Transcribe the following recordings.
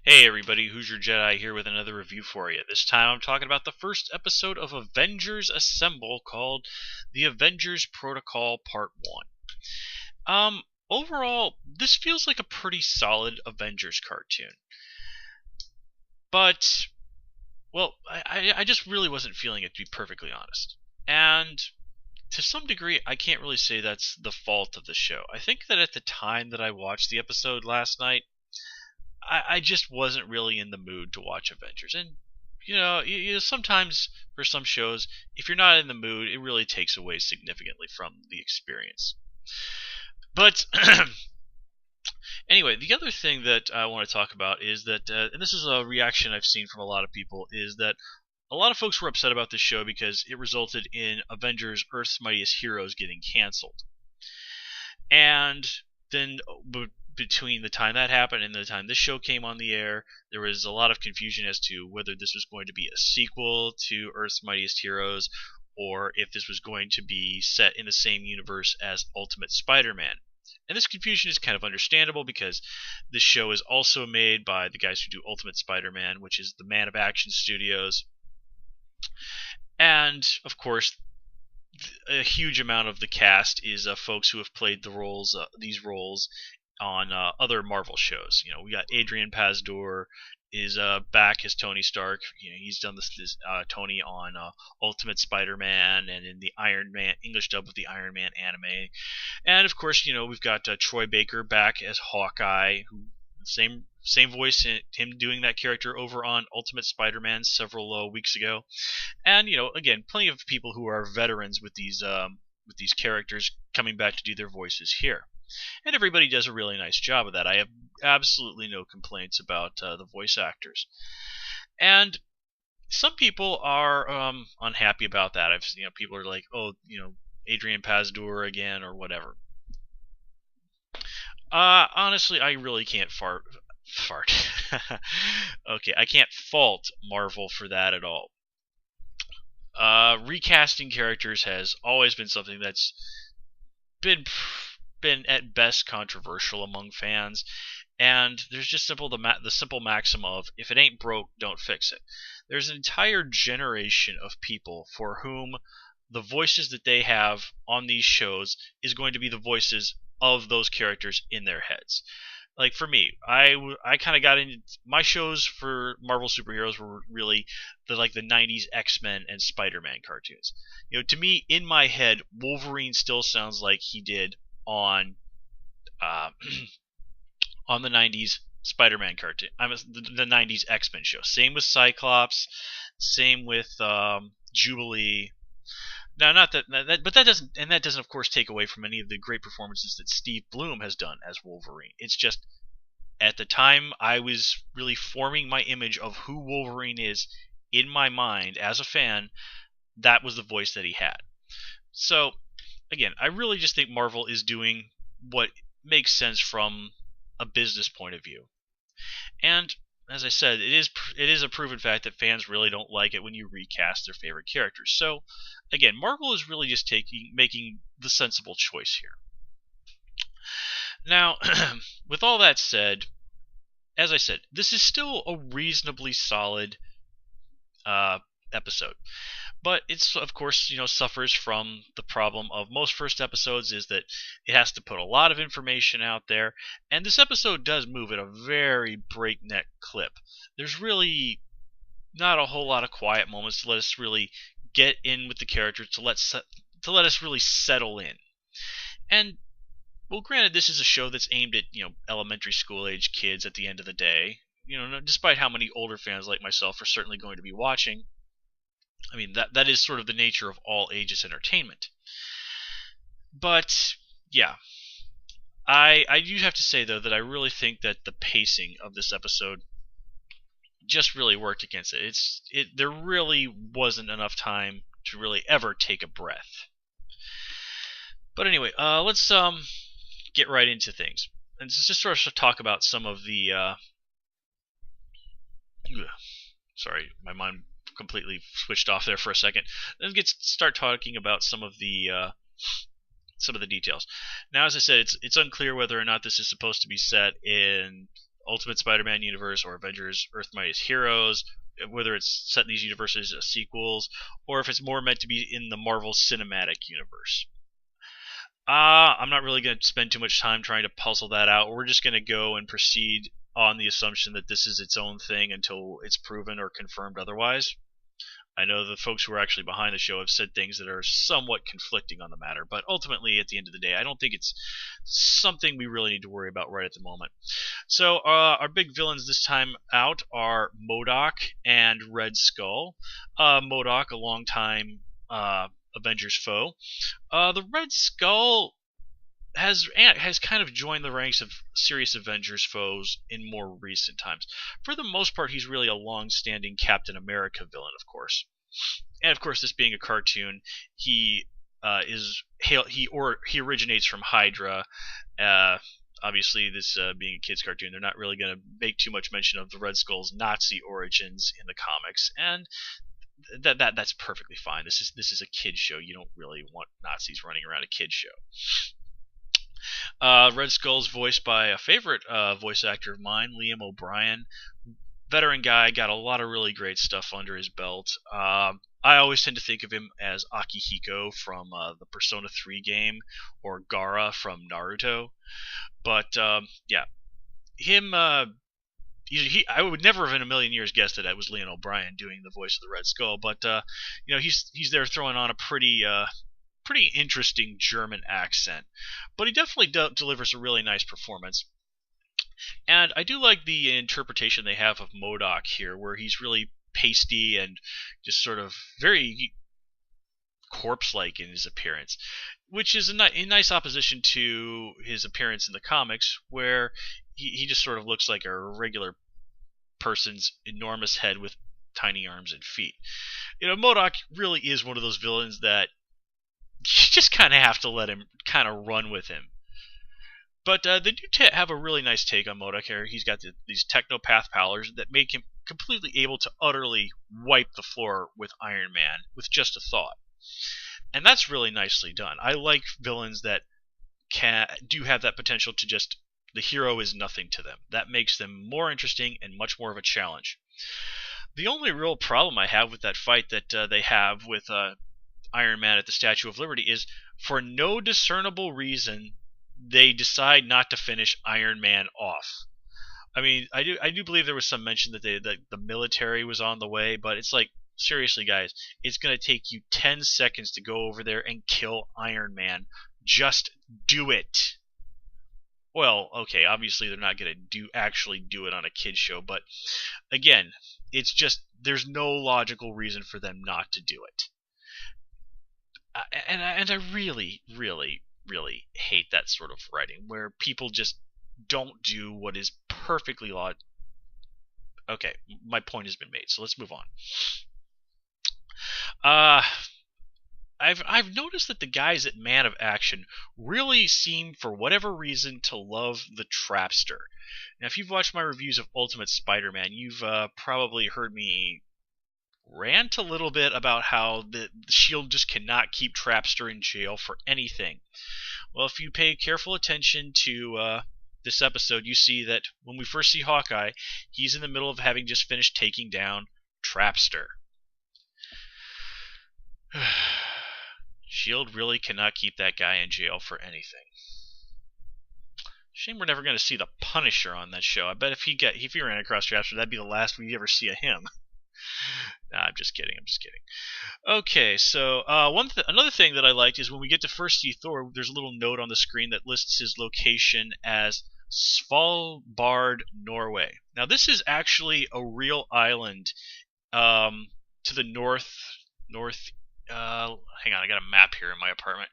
Hey everybody, Who's Your Jedi here with another review for you. This time I'm talking about the first episode of Avengers Assemble called The Avengers Protocol Part 1. Overall, this feels like a pretty solid Avengers cartoon. But, well, I just really wasn't feeling it, to be perfectly honest. And to some degree, I can't really say that's the fault of the show. I think that at the time that I watched the episode last night, I just wasn't really in the mood to watch Avengers. And, sometimes for some shows, if you're not in the mood, it really takes away significantly from the experience. But, anyway, the other thing that I want to talk about is that, and this is a reaction I've seen from a lot of people, is that a lot of folks were upset about this show because it resulted in Avengers Earth's Mightiest Heroes getting canceled. And then between the time that happened and the time this show came on the air, there was a lot of confusion as to whether this was going to be a sequel to Earth's Mightiest Heroes or if this was going to be set in the same universe as Ultimate Spider-Man. And this confusion is kind of understandable because this show is also made by the guys who do Ultimate Spider-Man, which is the Man of Action Studios. And, of course, a huge amount of the cast is folks who have played these roles on other Marvel shows. We got Adrian Pasdor is back as Tony Stark. He's done this Tony on Ultimate Spider-Man and in the Iron Man English dub of the Iron Man anime. And of course, we've got Troy Baker back as Hawkeye, who same voice, him doing that character over on Ultimate Spider-Man several weeks ago. And again, plenty of people who are veterans with these characters coming back to do their voices here. And everybody does a really nice job of that. I have absolutely no complaints about the voice actors. And some people are unhappy about that. People are like, oh, Adrian Pasdor again or whatever. Honestly, I really can't fart. Okay, I can't fault Marvel for that at all. Recasting characters has always been something that's been at best controversial among fans, and there's just the simple maxim of if it ain't broke, don't fix it. There's an entire generation of people for whom the voices that they have on these shows is going to be the voices of those characters in their heads. Like for me, I kind of got into my shows for Marvel superheroes were really the 90s X-Men and Spider-Man cartoons. To me, in my head, Wolverine still sounds like he did on on the 90s Spider-Man cartoon. The 90s X-Men show. Same with Cyclops. Same with Jubilee. Now, not that, but that doesn't of course take away from any of the great performances that Steve Blum has done as Wolverine. It's just at the time I was really forming my image of who Wolverine is in my mind as a fan. That was the voice that he had. So again, I really just think Marvel is doing what makes sense from a business point of view. And as I said, it is a proven fact that fans really don't like it when you recast their favorite characters. So again, Marvel is really just making the sensible choice here. Now, with all that said, as I said, this is still a reasonably solid episode. But it's, of course, suffers from the problem of most first episodes is that it has to put a lot of information out there. And this episode does move at a very breakneck clip. There's really not a whole lot of quiet moments to let us really get in with the characters, to let us really settle in. And, well, granted, this is a show that's aimed at, elementary school age kids at the end of the day. Despite how many older fans like myself are certainly going to be watching. I mean, that is sort of the nature of all ages entertainment. But, yeah. I do have to say, though, that I really think that the pacing of this episode just really worked against it. There really wasn't enough time to really ever take a breath. But anyway, let's get right into things. And just sort of talk about some of the... Sorry, my mind completely switched off there for a second. Let's start talking about some of the details. Now, as I said, it's unclear whether or not this is supposed to be set in Ultimate Spider-Man universe or Avengers Earth Mightiest Heroes, whether it's set in these universes as sequels, or if it's more meant to be in the Marvel Cinematic Universe. I'm not really going to spend too much time trying to puzzle that out. We're just going to go and proceed on the assumption that this is its own thing until it's proven or confirmed otherwise. I know the folks who are actually behind the show have said things that are somewhat conflicting on the matter, but ultimately, at the end of the day, I don't think it's something we really need to worry about right at the moment. So, our big villains this time out are MODOK and Red Skull. MODOK, a longtime Avengers foe. The Red Skull has kind of joined the ranks of serious Avengers foes in more recent times. For the most part, he's really a long-standing Captain America villain, of course. And of course, this being a cartoon, he originates from Hydra. Obviously, this being a kids' cartoon, they're not really going to make too much mention of the Red Skull's Nazi origins in the comics, and that's perfectly fine. This is a kids show. You don't really want Nazis running around a kids show. Red Skull's voiced by a favorite voice actor of mine, Liam O'Brien. Veteran guy, got a lot of really great stuff under his belt. I always tend to think of him as Akihiko from the Persona 3 game, or Gaara from Naruto. But yeah, him. I would never have in a million years guessed that it was Liam O'Brien doing the voice of the Red Skull. But he's there throwing on a pretty interesting German accent, but he definitely delivers a really nice performance. And I do like the interpretation they have of MODOK here, where he's really pasty and just sort of very corpse-like in his appearance, which is a nice opposition to his appearance in the comics, where he just sort of looks like a regular person's enormous head with tiny arms and feet. MODOK really is one of those villains that you just kind of have to let him kind of run with him. But they do have a really nice take on MODOK here. He's got these technopath powers that make him completely able to utterly wipe the floor with Iron Man with just a thought. And that's really nicely done. I like villains that do have that potential to just, the hero is nothing to them. That makes them more interesting and much more of a challenge. The only real problem I have with that fight that they have with Iron Man at the Statue of Liberty is, for no discernible reason, they decide not to finish Iron Man off. I mean, I do believe there was some mention that the military was on the way, but it's like, seriously, guys, it's going to take you 10 seconds to go over there and kill Iron Man. Just do it. Well, okay, obviously they're not going to actually do it on a kids show, but again, it's just, there's no logical reason for them not to do it. And I really, really, really hate that sort of writing, where people just don't do what is perfectly logical. Okay, my point has been made, so let's move on. I've noticed that the guys at Man of Action really seem, for whatever reason, to love the Trapster. Now, if you've watched my reviews of Ultimate Spider-Man, you've probably heard me rant a little bit about how the S.H.I.E.L.D. just cannot keep Trapster in jail for anything. Well, if you pay careful attention to this episode, you see that when we first see Hawkeye, he's in the middle of having just finished taking down Trapster. S.H.I.E.L.D. really cannot keep that guy in jail for anything. Shame we're never going to see the Punisher on that show. I bet if he ran across Trapster, that'd be the last we'd ever see of him. Nah, I'm just kidding. Okay, so another thing that I liked is when we get to first see Thor, there's a little note on the screen that lists his location as Svalbard, Norway. Now, this is actually a real island to the north. Hang on, I got a map here in my apartment.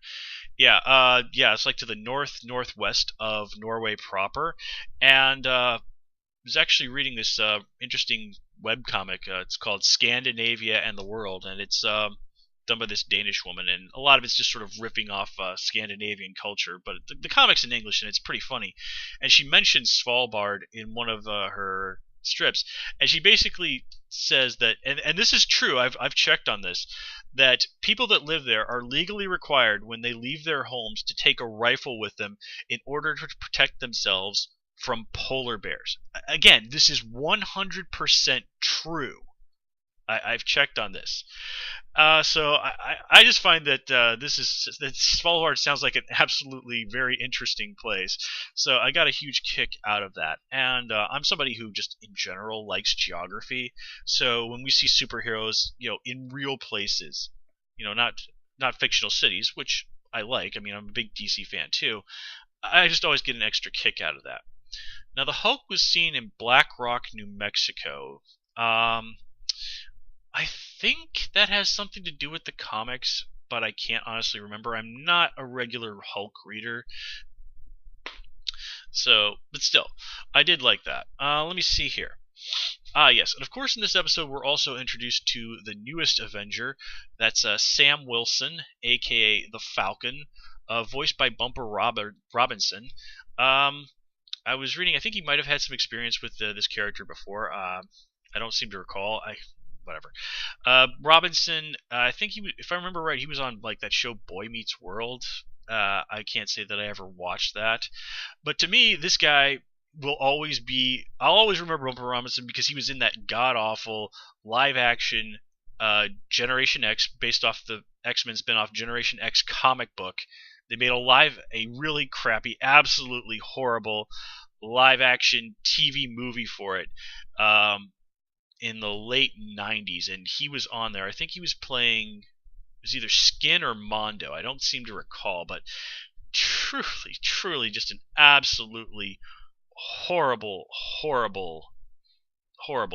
Yeah, it's like to the northwest of Norway proper, and I was actually reading this interesting webcomic. It's called Scandinavia and the World, and it's done by this Danish woman, and a lot of it's just sort of riffing off Scandinavian culture, but the comic's in English, and it's pretty funny. And she mentions Svalbard in one of her strips, and she basically says that, and this is true, I've checked on this, that people that live there are legally required when they leave their homes to take a rifle with them in order to protect themselves from polar bears. Again, this is 100% true. I've checked on this. So I just find that that Svalbard sounds like an absolutely very interesting place. So I got a huge kick out of that, and I'm somebody who just in general likes geography. So when we see superheroes, in real places, not fictional cities, which I like. I mean, I'm a big DC fan too. I just always get an extra kick out of that. Now the Hulk was seen in Black Rock, New Mexico. I think that has something to do with the comics, but I can't honestly remember. I'm not a regular Hulk reader. So, but still, I did like that. Let me see here. Yes, and of course in this episode we're also introduced to the newest Avenger. That's Sam Wilson, aka the Falcon, voiced by Bumper Robinson. I was reading, I think he might have had some experience with this character before. I don't seem to recall. Whatever. Robinson, I think if I remember right, he was on like that show Boy Meets World. I can't say that I ever watched that, but to me, this guy will always be. I'll always remember Bumper Robinson because he was in that god awful live action Generation X, based off the X-Men spinoff Generation X comic book. They made a really crappy, absolutely horrible live action TV movie for it. In the late 90s, and he was on there. I think he was playing, it was either Skin or Mondo. I don't seem to recall, but truly just an absolutely horrible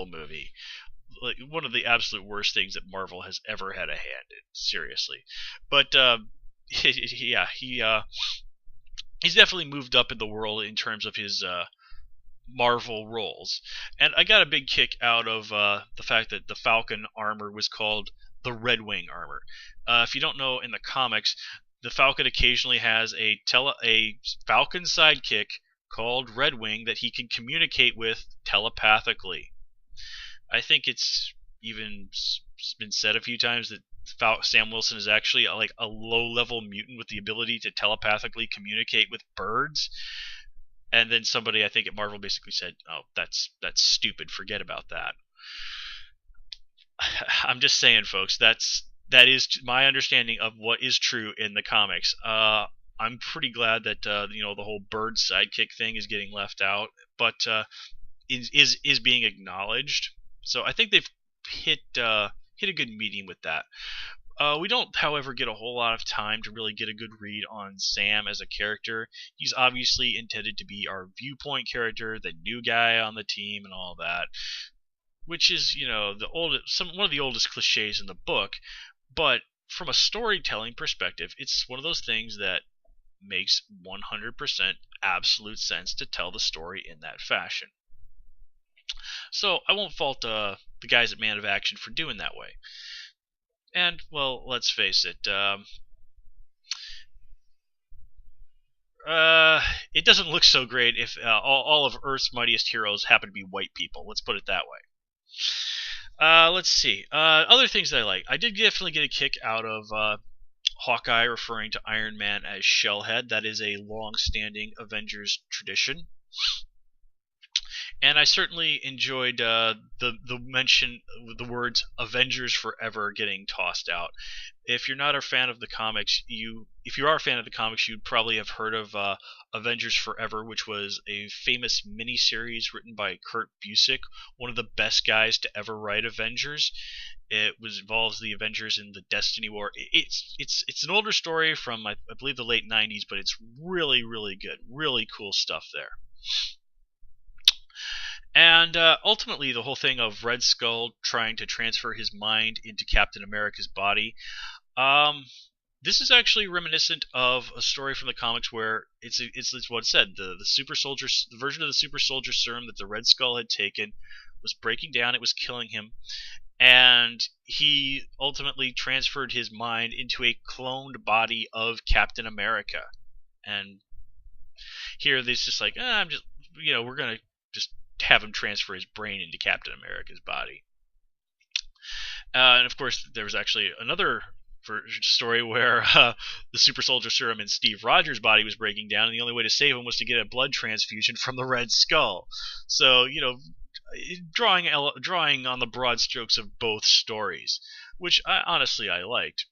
movie. Like one of the absolute worst things that Marvel has ever had a hand in, seriously. But yeah, he's definitely moved up in the world in terms of his Marvel roles. And I got a big kick out of the fact that the Falcon armor was called the Red Wing armor. If you don't know, in the comics, the Falcon occasionally has a Falcon sidekick called Red Wing that he can communicate with telepathically. I think it's even been said a few times that Sam Wilson is actually like a low-level mutant with the ability to telepathically communicate with birds. And then somebody, I think at Marvel, basically said, "Oh, that's stupid. Forget about that." I'm just saying, folks. That is my understanding of what is true in the comics. I'm pretty glad that the whole bird sidekick thing is getting left out, but is being acknowledged. So I think they've hit a good medium with that. We don't, however, get a whole lot of time to really get a good read on Sam as a character. He's obviously intended to be our viewpoint character, the new guy on the team, and all that, which is, one of the oldest cliches in the book. But from a storytelling perspective, it's one of those things that makes 100% absolute sense to tell the story in that fashion. So I won't fault the guys at Man of Action for doing that way. And, well, let's face it, it doesn't look so great if all of Earth's mightiest heroes happen to be white people. Let's put it that way. Let's see. Other things that I like. I did definitely get a kick out of Hawkeye referring to Iron Man as Shellhead. That is a long-standing Avengers tradition. And I certainly enjoyed the mention, the words "Avengers Forever" getting tossed out. If you're not a fan of the comics, if you are a fan of the comics, you'd probably have heard of Avengers Forever, which was a famous miniseries written by Kurt Busiek, one of the best guys to ever write Avengers. It involves the Avengers in the Destiny War. It's an older story from I believe the late 90s, but it's really good, really cool stuff there. And ultimately, the whole thing of Red Skull trying to transfer his mind into Captain America's body, this is actually reminiscent of a story from the comics where it's what it said. The super soldier, the version of the super soldier serum that the Red Skull had taken was breaking down. It was killing him, and he ultimately transferred his mind into a cloned body of Captain America. And here, this just like, I'm just, we're gonna just have him transfer his brain into Captain America's body. And of course, there was actually another story where the super soldier serum in Steve Rogers' body was breaking down, and the only way to save him was to get a blood transfusion from the Red Skull. So, you know, drawing on the broad strokes of both stories, which honestly I liked.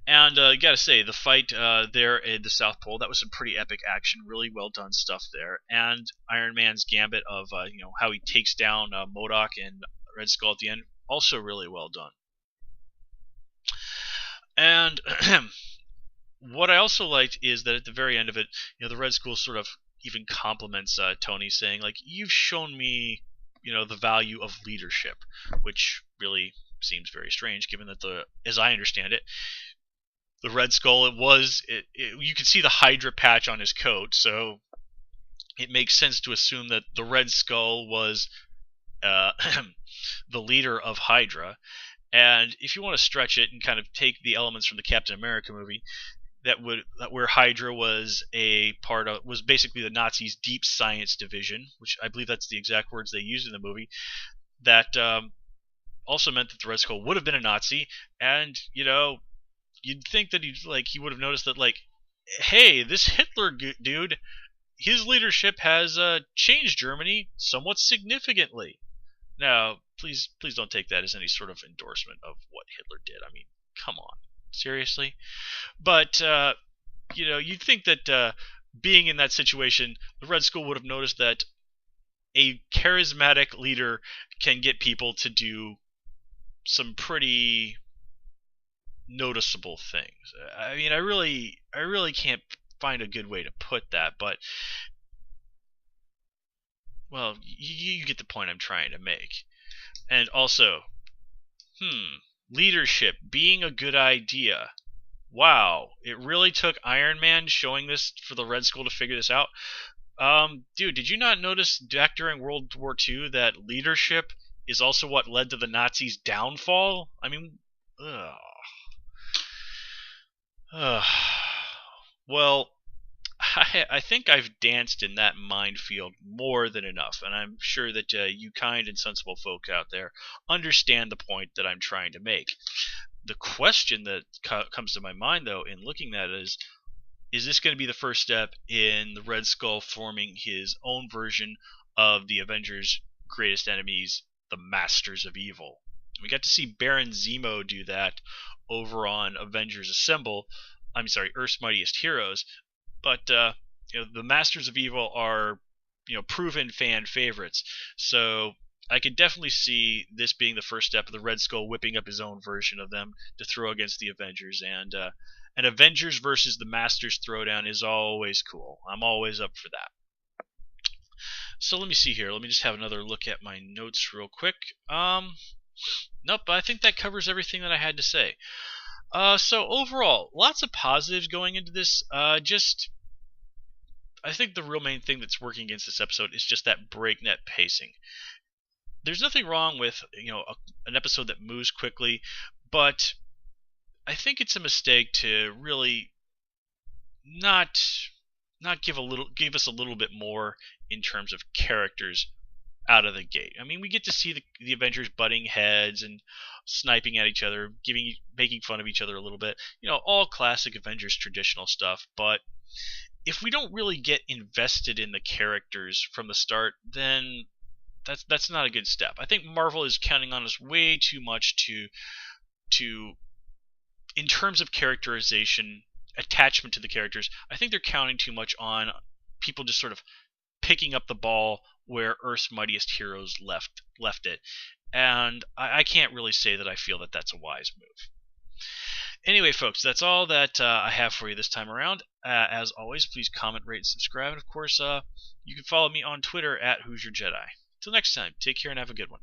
And gotta say, the fight there in the South Pole, that was some pretty epic action, really well done stuff there. And Iron Man's gambit of how he takes down MODOK and Red Skull at the end, also really well done. And what I also liked is that at the very end of it, the Red Skull sort of even compliments Tony, saying, like, you've shown me, the value of leadership, which really seems very strange, given that as I understand it, the Red Skull, you could see the Hydra patch on his coat, so it makes sense to assume that the Red Skull was the leader of Hydra. And if you want to stretch it and kind of take the elements from the Captain America movie, where Hydra was was basically the Nazis' deep science division, which I believe that's the exact words they used in the movie, that also meant that the Red Skull would have been a Nazi, and you'd think that he would have noticed that, like, hey, this Hitler dude, his leadership has changed Germany somewhat significantly. Now, please don't take that as any sort of endorsement of what Hitler did. I mean, come on, seriously. But you'd think that being in that situation, the Red Skull would have noticed that a charismatic leader can get people to do some pretty noticeable things. I mean, I really can't find a good way to put that, but well, you get the point I'm trying to make. And also, leadership being a good idea. Wow, it really took Iron Man showing this for the Red Skull to figure this out. Dude, did you not notice back during World War II that leadership is also what led to the Nazis' downfall? I mean, well, I think I've danced in that minefield more than enough, and I'm sure that you kind and sensible folk out there understand the point that I'm trying to make. The question that comes to my mind, though, in looking at it is this going to be the first step in the Red Skull forming his own version of the Avengers' greatest enemies, the Masters of Evil? We got to see Baron Zemo do that over on Avengers Assemble. I'm sorry, Earth's Mightiest Heroes. But the Masters of Evil are proven fan favorites. So I could definitely see this being the first step of the Red Skull whipping up his own version of them to throw against the Avengers. And an Avengers versus the Masters throwdown is always cool. I'm always up for that. So let me see here. Let me just have another look at my notes real quick. Nope, I think that covers everything that I had to say. So overall, lots of positives going into this. I think the real main thing that's working against this episode is just that breakneck pacing. There's nothing wrong with an episode that moves quickly, but I think it's a mistake to really not give us a little bit more in terms of characters out of the gate. I mean, we get to see the Avengers butting heads and sniping at each other, making fun of each other a little bit. All classic Avengers traditional stuff. But if we don't really get invested in the characters from the start, then that's not a good step. I think Marvel is counting on us way too much to in terms of characterization, attachment to the characters. I think they're counting too much on people just sort of picking up the ball where Earth's Mightiest Heroes left it. And I can't really say that I feel that that's a wise move. Anyway, folks, that's all that I have for you this time around. As always, please comment, rate, and subscribe. And, of course, you can follow me on Twitter at Who's Your Jedi. Till next time, take care and have a good one.